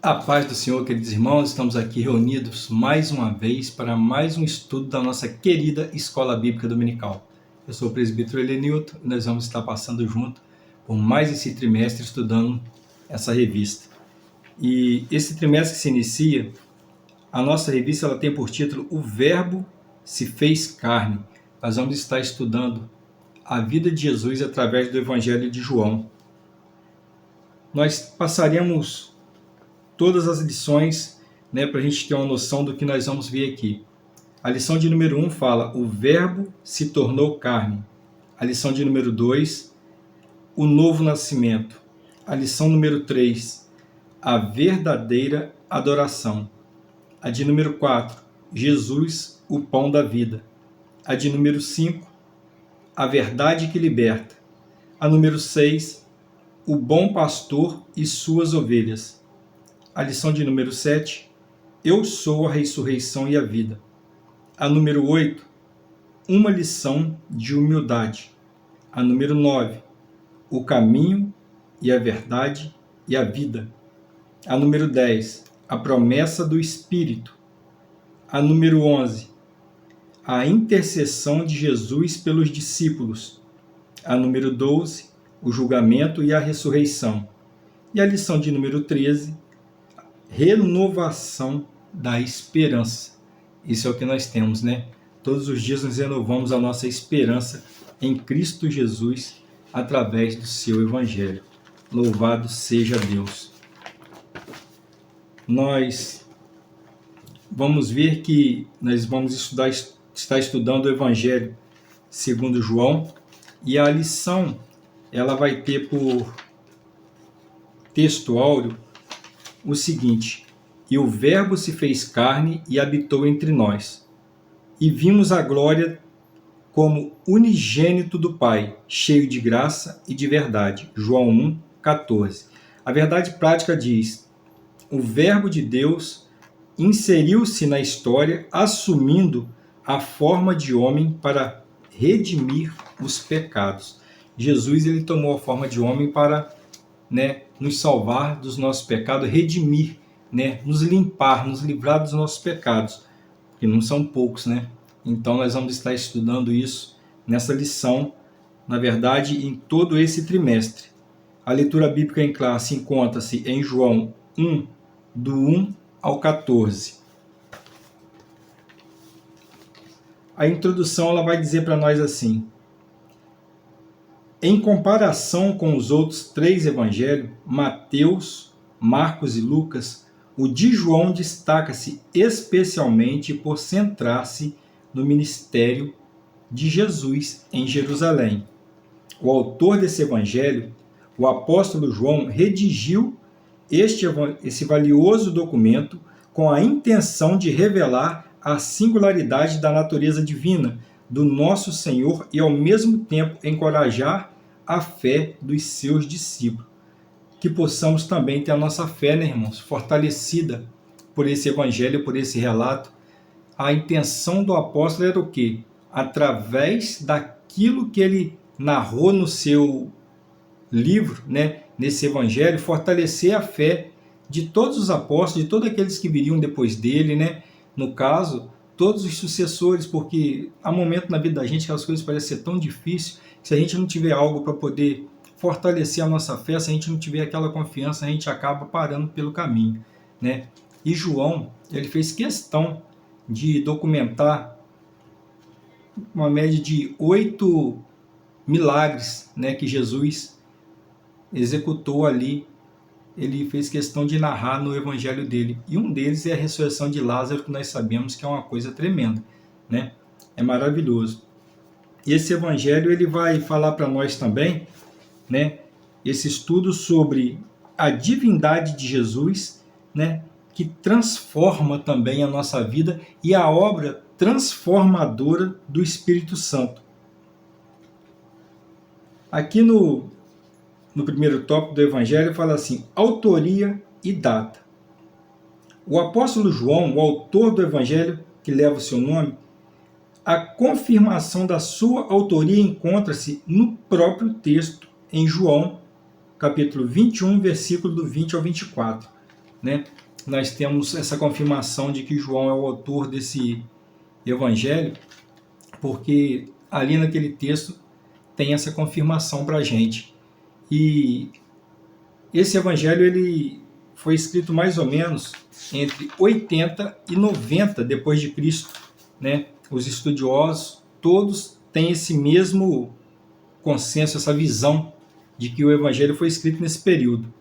A paz do Senhor, queridos irmãos, estamos aqui reunidos mais uma vez para mais um estudo da nossa querida Escola Bíblica Dominical. Eu sou o presbítero Elenilton e nós vamos estar passando junto por mais esse trimestre estudando essa revista. E esse trimestre que se inicia, a nossa revista ela tem por título O Verbo se fez carne. Nós vamos estar estudando a vida de Jesus através do Evangelho de João. Nós passaremos todas as lições, para a gente ter uma noção do que nós vamos ver aqui. A lição de número 1 fala, o verbo se tornou carne. A lição de número 2, o novo nascimento. A lição número 3, a verdadeira adoração. A de número 4, Jesus, o pão da vida. A de número 5, a verdade que liberta. A número 6, o bom pastor e suas ovelhas. A lição de número 7, eu sou a ressurreição e a vida. A número 8, uma lição de humildade. A número 9, o caminho e a verdade e a vida. A número 10, a promessa do Espírito. A número 11, a intercessão de Jesus pelos discípulos. A número 12, o julgamento e a ressurreição. E a lição de número 13, renovação da esperança. Isso é o que nós temos, Todos os dias nós renovamos a nossa esperança em Cristo Jesus através do seu Evangelho. Louvado seja Deus. Nós vamos ver que nós vamos estar estudando o Evangelho segundo João, e a lição ela vai ter por texto áureo o seguinte, e o verbo se fez carne e habitou entre nós, e vimos a glória como unigênito do Pai, cheio de graça e de verdade. João 1:14. A verdade prática diz, o verbo de Deus inseriu-se na história, assumindo a forma de homem para redimir os pecados. Jesus ele tomou a forma de homem para nos salvar dos nossos pecados, redimir, nos limpar, nos livrar dos nossos pecados, que não são poucos, Então nós vamos estar estudando isso nessa lição, na verdade, em todo esse trimestre. A leitura bíblica em classe encontra-se em João 1, do 1 ao 14. A introdução ela vai dizer para nós assim, em comparação com os outros 3 evangelhos, Mateus, Marcos e Lucas, o de João destaca-se especialmente por centrar-se no ministério de Jesus em Jerusalém. O autor desse evangelho, o apóstolo João, redigiu esse valioso documento com a intenção de revelar a singularidade da natureza divina do nosso Senhor e, ao mesmo tempo, encorajar a fé dos seus discípulos. Que possamos também ter a nossa fé, irmãos, fortalecida por esse evangelho, por esse relato. A intenção do apóstolo era o quê? Através daquilo que ele narrou no seu livro, nesse evangelho, fortalecer a fé de todos os apóstolos, de todos aqueles que viriam depois dele, No caso, todos os sucessores, porque há momento na vida da gente que as coisas parecem ser tão difíceis, que se a gente não tiver algo para poder fortalecer a nossa fé, se a gente não tiver aquela confiança, a gente acaba parando pelo caminho, E João, ele fez questão de documentar uma média de 8 milagres, que Jesus executou ali. Ele fez questão de narrar no evangelho dele. E um deles é a ressurreição de Lázaro, que nós sabemos que é uma coisa tremenda, É maravilhoso. E esse evangelho ele vai falar para nós também, esse estudo sobre a divindade de Jesus, que transforma também a nossa vida e a obra transformadora do Espírito Santo. Aqui no primeiro tópico do Evangelho fala assim, autoria e data. O apóstolo João, o autor do Evangelho que leva o seu nome, a confirmação da sua autoria encontra-se no próprio texto, em João, capítulo 21, versículo do 20 ao 24. né, nós temos essa confirmação de que João é o autor desse evangelho, porque ali naquele texto tem essa confirmação para a gente. E esse evangelho ele foi escrito mais ou menos entre 80 e 90 depois de Cristo, né? Os estudiosos todos têm esse mesmo consenso, essa visão de que o evangelho foi escrito nesse período.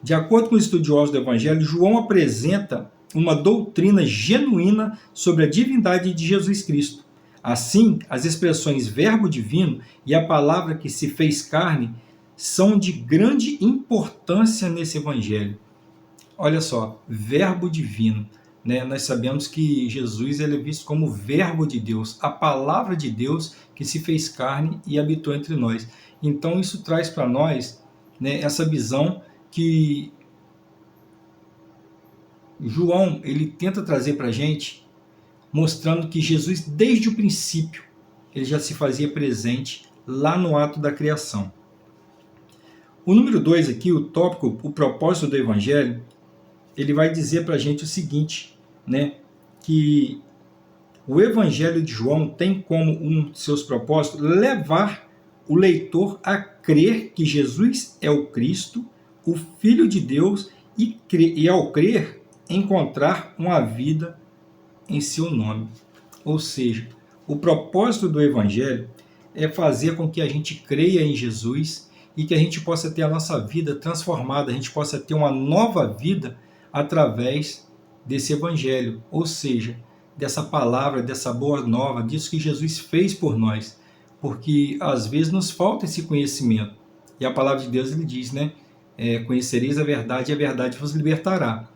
De acordo com os estudiosos do evangelho, João apresenta uma doutrina genuína sobre a divindade de Jesus Cristo. Assim, as expressões verbo divino e a palavra que se fez carne são de grande importância nesse evangelho. Olha só, verbo divino, né? Nós sabemos que Jesus ele é visto como o verbo de Deus, a palavra de Deus que se fez carne e habitou entre nós. Então isso traz para nós, né, essa visão que João ele tenta trazer para a gente, mostrando que Jesus desde o princípio ele já se fazia presente lá no ato da criação. O número 2 aqui, o tópico, o propósito do evangelho, ele vai dizer para a gente o seguinte, né, que o evangelho de João tem como um de seus propósitos levar o leitor a crer que Jesus é o Cristo, o Filho de Deus, e ao crer, encontrar uma vida em seu nome. Ou seja, o propósito do evangelho é fazer com que a gente creia em Jesus e que a gente possa ter a nossa vida transformada, a gente possa ter uma nova vida através desse evangelho, ou seja, dessa palavra, dessa boa nova, disso que Jesus fez por nós, porque às vezes nos falta esse conhecimento, e a palavra de Deus ele diz, né, conhecereis a verdade e a verdade vos libertará.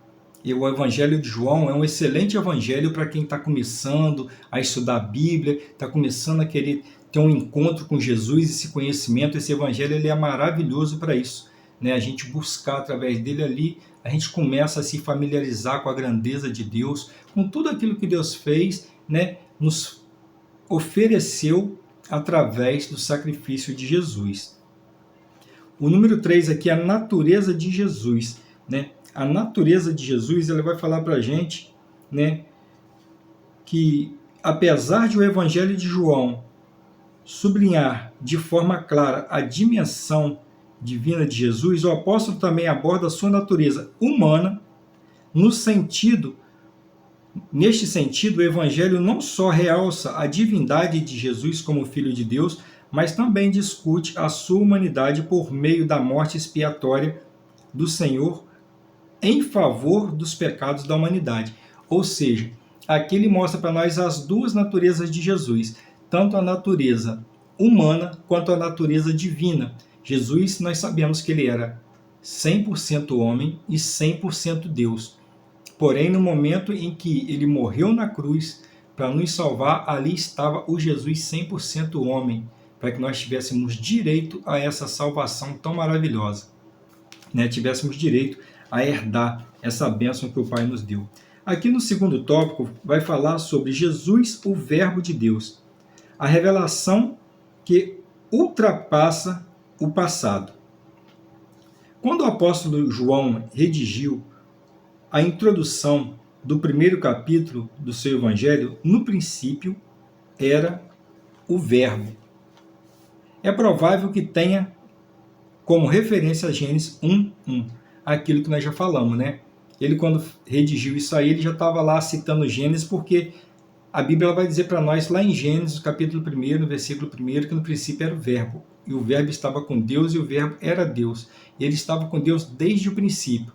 E o evangelho de João é um excelente evangelho para quem está começando a estudar a Bíblia, está começando a querer ter um encontro com Jesus, esse conhecimento, esse evangelho ele é maravilhoso para isso, né? A gente buscar através dele ali, a gente começa a se familiarizar com a grandeza de Deus, com tudo aquilo que Deus fez, né? Nos ofereceu através do sacrifício de Jesus. O número 3 aqui é a natureza de Jesus, né? A natureza de Jesus, ela vai falar para a gente, né, que apesar de o Evangelho de João sublinhar de forma clara a dimensão divina de Jesus, o apóstolo também aborda a sua natureza humana, neste sentido, o Evangelho não só realça a divindade de Jesus como Filho de Deus, mas também discute a sua humanidade por meio da morte expiatória do Senhor em favor dos pecados da humanidade. Ou seja, aqui ele mostra para nós as duas naturezas de Jesus, tanto a natureza humana quanto a natureza divina. Jesus, nós sabemos que ele era 100% homem e 100% Deus. Porém, no momento em que ele morreu na cruz para nos salvar, ali estava o Jesus 100% homem, para que nós tivéssemos direito a essa salvação tão maravilhosa, né? Tivéssemos direito a herdar essa bênção que o Pai nos deu. Aqui no segundo tópico vai falar sobre Jesus, o Verbo de Deus, a revelação que ultrapassa o passado. Quando o apóstolo João redigiu a introdução do primeiro capítulo do seu evangelho, no princípio era o Verbo. É provável que tenha como referência a Gênesis 1:1, aquilo que nós já falamos, né? Ele, quando redigiu isso aí, ele já estava lá citando Gênesis, porque a Bíblia vai dizer para nós lá em Gênesis, capítulo 1, versículo 1, que no princípio era o Verbo, e o Verbo estava com Deus, e o Verbo era Deus. Ele estava com Deus desde o princípio,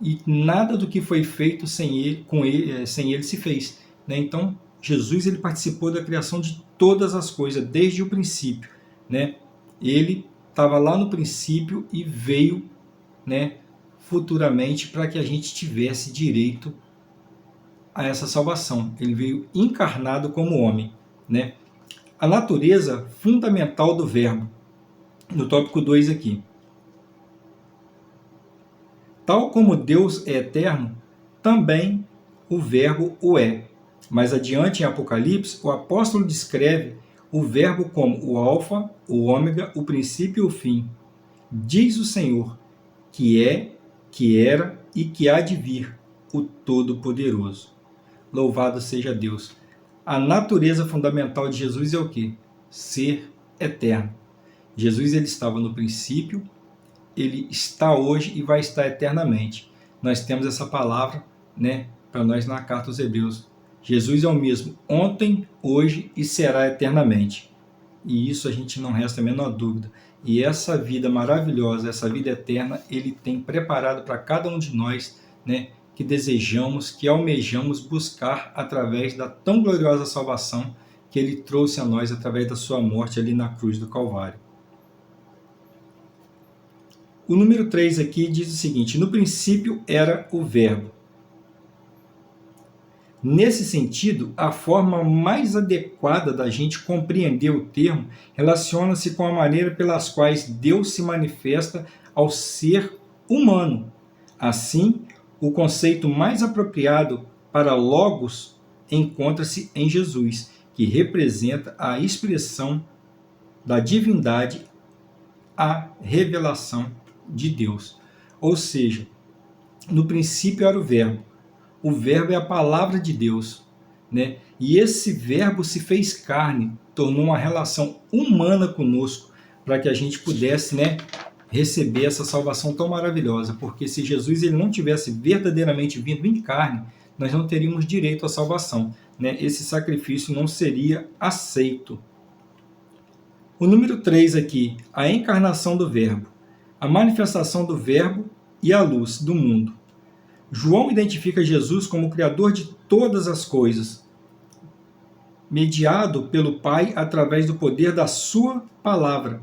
e nada do que foi feito sem ele se fez, né? Então, Jesus ele participou da criação de todas as coisas, desde o princípio, né? Ele estava lá no princípio e veio, né, futuramente para que a gente tivesse direito a essa salvação. Ele veio encarnado como homem, né? A natureza fundamental do Verbo, no tópico 2 aqui. Tal como Deus é eterno, também o Verbo o é. Mais adiante, em Apocalipse, o apóstolo descreve o Verbo como o Alfa, o Ômega, o princípio e o fim. Diz o Senhor, que é, que era e que há de vir, o Todo-Poderoso. Louvado seja Deus. A natureza fundamental de Jesus é o quê? Ser eterno. Jesus ele estava no princípio, ele está hoje e vai estar eternamente. Nós temos essa palavra, né, para nós na carta aos Hebreus. Jesus é o mesmo ontem, hoje e será eternamente. E isso a gente não resta a menor dúvida. E essa vida maravilhosa, essa vida eterna, ele tem preparado para cada um de nós, né, que desejamos, que almejamos buscar através da tão gloriosa salvação que ele trouxe a nós através da sua morte ali na cruz do Calvário. O número 3 aqui diz o seguinte: no princípio era o Verbo. Nesse sentido, a forma mais adequada da gente compreender o termo relaciona-se com a maneira pelas quais Deus se manifesta ao ser humano. Assim, o conceito mais apropriado para Logos encontra-se em Jesus, que representa a expressão da divindade, a revelação de Deus. Ou seja, no princípio era o Verbo. O Verbo é a palavra de Deus, né? E esse Verbo se fez carne, tornou uma relação humana conosco, para que a gente pudesse, né, receber essa salvação tão maravilhosa. Porque se Jesus ele não tivesse verdadeiramente vindo em carne, nós não teríamos direito à salvação, né? Esse sacrifício não seria aceito. O número 3 aqui, a encarnação do Verbo, a manifestação do Verbo e a luz do mundo. João identifica Jesus como o Criador de todas as coisas, mediado pelo Pai através do poder da sua palavra.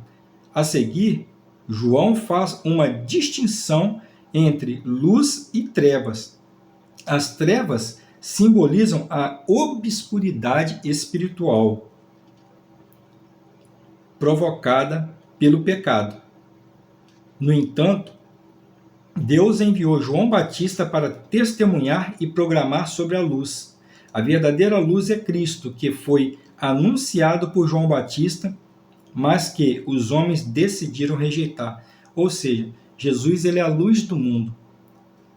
A seguir, João faz uma distinção entre luz e trevas. As trevas simbolizam a obscuridade espiritual provocada pelo pecado. No entanto, Deus enviou João Batista para testemunhar e programar sobre a luz. A verdadeira luz é Cristo, que foi anunciado por João Batista, mas que os homens decidiram rejeitar. Ou seja, Jesus ele é a luz do mundo.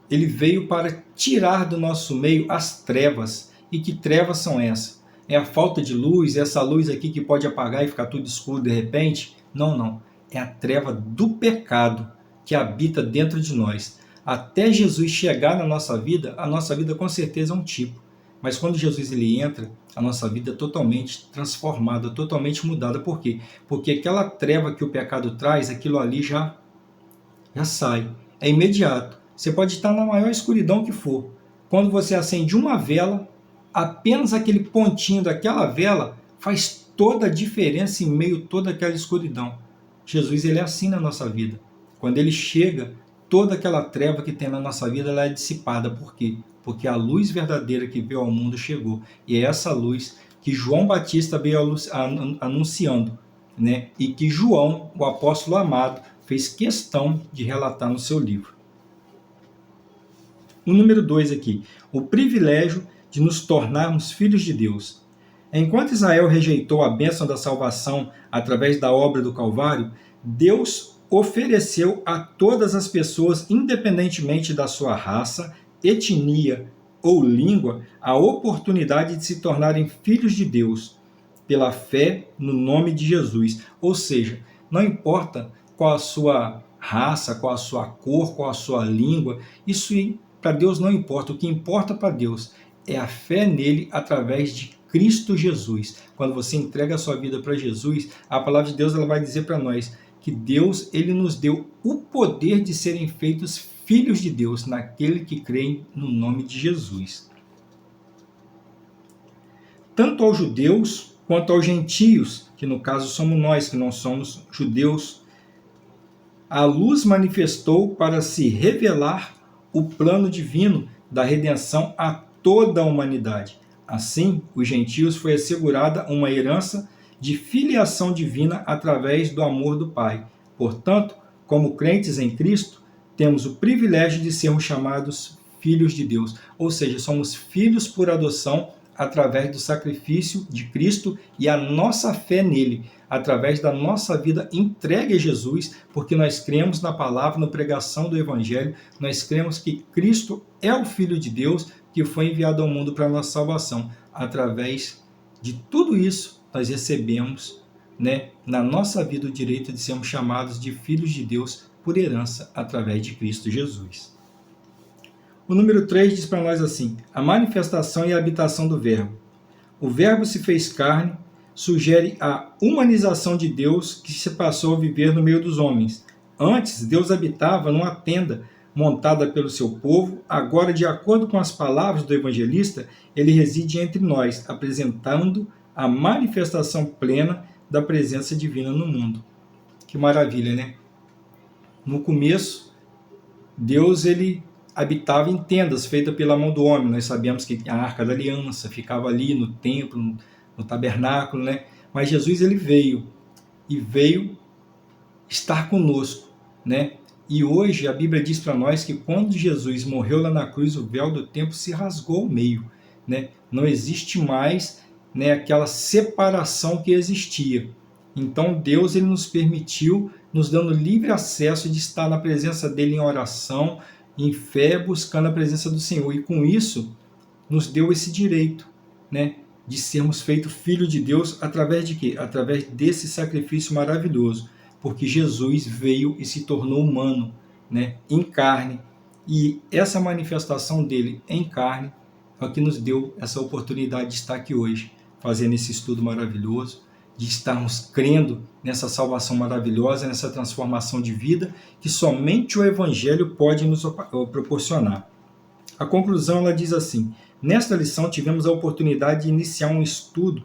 Ele veio para tirar do nosso meio as trevas. E que trevas são essas? É a falta de luz, essa luz aqui que pode apagar e ficar tudo escuro de repente? Não, não. É a treva do pecado que habita dentro de nós. Até Jesus chegar na nossa vida, a nossa vida com certeza é um tipo. Mas quando Jesus ele entra, a nossa vida é totalmente transformada, totalmente mudada. Por quê? Porque aquela treva que o pecado traz, aquilo ali já sai. É imediato. Você pode estar na maior escuridão que for. Quando você acende uma vela, apenas aquele pontinho daquela vela faz toda a diferença em meio a toda aquela escuridão. Jesus ele é assim na nossa vida. Quando ele chega, toda aquela treva que tem na nossa vida ela é dissipada. Por quê? Porque a luz verdadeira que veio ao mundo chegou. E é essa luz que João Batista veio anunciando, né? E que João, o apóstolo amado, fez questão de relatar no seu livro. O número 2 aqui, o privilégio de nos tornarmos filhos de Deus. Enquanto Israel rejeitou a bênção da salvação através da obra do Calvário, Deus ofereceu a todas as pessoas, independentemente da sua raça, etnia ou língua, a oportunidade de se tornarem filhos de Deus, pela fé no nome de Jesus. Ou seja, não importa qual a sua raça, qual a sua cor, qual a sua língua, isso para Deus não importa. O que importa para Deus é a fé nele através de Cristo Jesus. Quando você entrega a sua vida para Jesus, a palavra de Deus ela vai dizer para nós que Deus ele nos deu o poder de serem feitos filhos de Deus naquele que crê no nome de Jesus. Tanto aos judeus quanto aos gentios, que no caso somos nós que não somos judeus, a luz manifestou para se revelar o plano divino da redenção a toda a humanidade. Assim, os gentios foi assegurada uma herança de filiação divina através do amor do Pai. Portanto, como crentes em Cristo, temos o privilégio de sermos chamados filhos de Deus. Ou seja, somos filhos por adoção através do sacrifício de Cristo e a nossa fé nele. através da nossa vida entregue a Jesus, porque nós cremos na palavra, na pregação do Evangelho, nós cremos que Cristo é o Filho de Deus que foi enviado ao mundo para a nossa salvação. Através de tudo isso, nós recebemos, né, na nossa vida o direito de sermos chamados de filhos de Deus por herança através de Cristo Jesus. O número 3 diz para nós assim: a manifestação e a habitação do Verbo. O Verbo se fez carne, sugere a humanização de Deus que se passou a viver no meio dos homens. Antes, Deus habitava numa tenda montada pelo seu povo. Agora, de acordo com as palavras do evangelista, ele reside entre nós, apresentando a manifestação plena da presença divina no mundo. Que maravilha, né? No começo, Deus ele habitava em tendas feitas pela mão do homem. Nós sabemos que a Arca da Aliança ficava ali no templo, no tabernáculo, né? Mas Jesus ele veio estar conosco, né? E hoje a Bíblia diz para nós que quando Jesus morreu lá na cruz, o véu do templo se rasgou ao meio, né? Não existe mais, né, aquela separação que existia. Então Deus ele nos permitiu, nos dando livre acesso de estar na presença dele em oração, em fé, buscando a presença do Senhor. E com isso, nos deu esse direito, né, de sermos feitos filhos de Deus através de quê? Através desse sacrifício maravilhoso. Porque Jesus veio e se tornou humano, né, em carne. E essa manifestação dele em carne é o que nos deu essa oportunidade de estar aqui hoje, fazendo esse estudo maravilhoso, de estarmos crendo nessa salvação maravilhosa, nessa transformação de vida que somente o Evangelho pode nos proporcionar. A conclusão ela diz assim: nesta lição tivemos a oportunidade de iniciar um estudo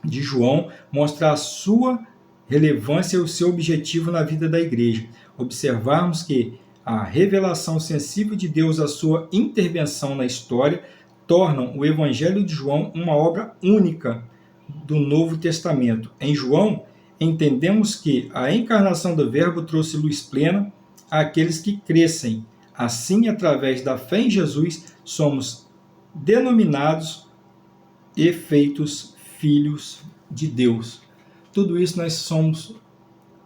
de João, mostrar a sua relevância e o seu objetivo na vida da igreja. Observarmos que a revelação sensível de Deus, a sua intervenção na história, tornam o Evangelho de João uma obra única do Novo Testamento. Em João, entendemos que a encarnação do Verbo trouxe luz plena àqueles que crescem. Assim, através da fé em Jesus, somos denominados e feitos filhos de Deus. Tudo isso nós somos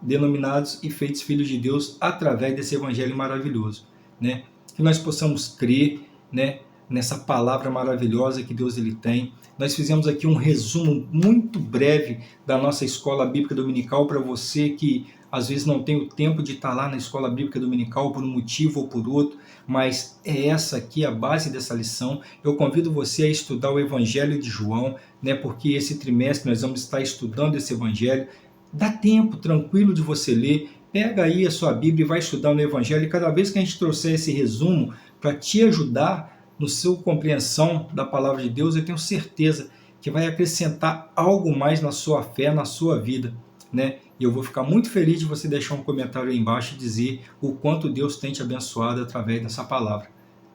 denominados e feitos filhos de Deus através desse Evangelho maravilhoso, né? Que nós possamos crer, né, nessa palavra maravilhosa que Deus ele tem. Nós fizemos aqui um resumo muito breve da nossa escola bíblica dominical para você que às vezes não tem o tempo de estar lá na escola bíblica dominical por um motivo ou por outro, mas é essa aqui a base dessa lição. Eu convido você a estudar o Evangelho de João, né, porque esse trimestre nós vamos estar estudando esse Evangelho. Dá tempo tranquilo de você ler, pega aí a sua Bíblia e vai estudar no Evangelho. E cada vez que a gente trouxer esse resumo para te ajudar no seu compreensão da palavra de Deus, eu tenho certeza que vai acrescentar algo mais na sua fé, na sua vida, né? E eu vou ficar muito feliz de você deixar um comentário aí embaixo e dizer o quanto Deus tem te abençoado através dessa palavra.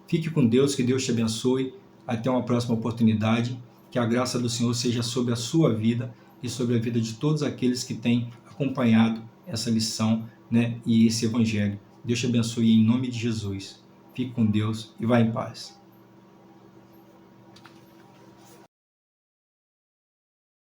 Fique com Deus, que Deus te abençoe. Até uma próxima oportunidade. Que a graça do Senhor seja sobre a sua vida e sobre a vida de todos aqueles que têm acompanhado essa lição, né, e esse Evangelho. Deus te abençoe em nome de Jesus. Fique com Deus e vá em paz.